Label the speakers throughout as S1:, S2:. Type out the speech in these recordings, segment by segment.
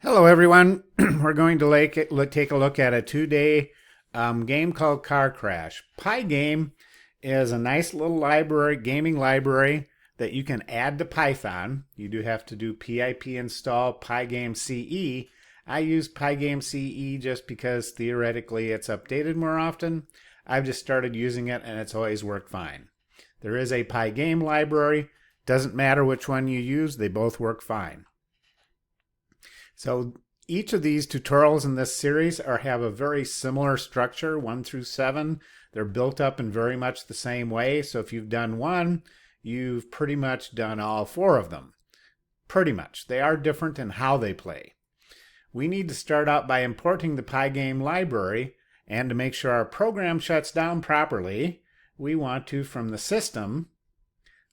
S1: Hello, everyone. We're going to take a look at a two-day game called Car Crash. PyGame is a nice little library, gaming library that you can add to Python. You do have to do pip install PyGame CE. I use PyGame CE just because theoretically it's updated more often. I've just started using it and it's always worked fine. There is a PyGame library. Doesn't matter which one you use, they both work fine. So each of these tutorials in this series have a very similar structure, 1 through 7. They're built up in very much the same way. So if you've done one, you've pretty much done all 4 of them. Pretty much. They are different in how they play. We need to start out by importing the PyGame library, and to make sure our program shuts down properly, we want to, from the system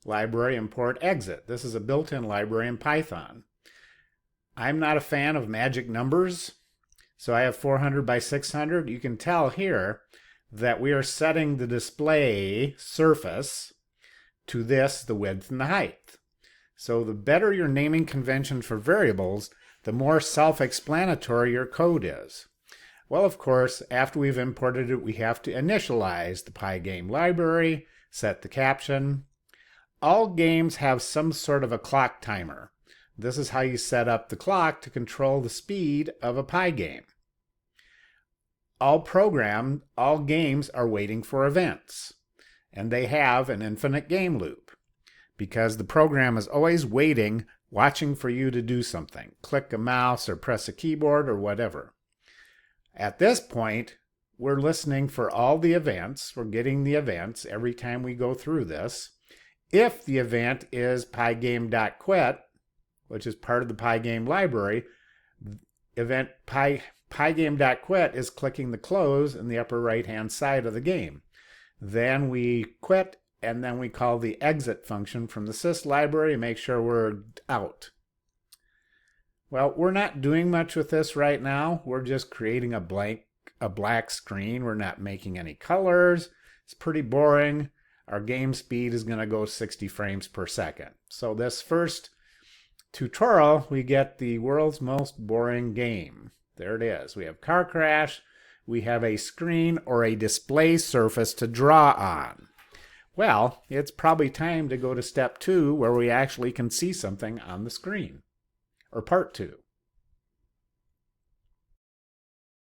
S1: library, import exit. This is a built-in library in Python. I'm not a fan of magic numbers, so I have 400 by 600. You can tell here that we are setting the display surface to this, the width and the height. So the better your naming convention for variables, the more self-explanatory your code is. Well, of course, after we've imported it, we have to initialize the PyGame library, set the caption. All games have some sort of a clock timer. This is how you set up the clock to control the speed of a PyGame. All games are waiting for events, and they have an infinite game loop because the program is always waiting, watching for you to do something. Click a mouse or press a keyboard or whatever. At this point, we're listening for all the events. We're getting the events every time we go through this. If the event is pygame.quit, which is part of the PyGame library, event pygame.quit is clicking the close in the upper right-hand side of the game. Then we quit, and then we call the exit function from the sys library and make sure we're out. Well, we're not doing much with this right now. We're just creating a black screen. We're not making any colors. It's pretty boring. Our game speed is going to go 60 frames per second. So this first tutorial, we get the world's most boring game. There it is. We have Car Crash. We have a screen or a display surface to draw on. Well, it's probably time to go to step 2 where we actually can see something on the screen, or part 2.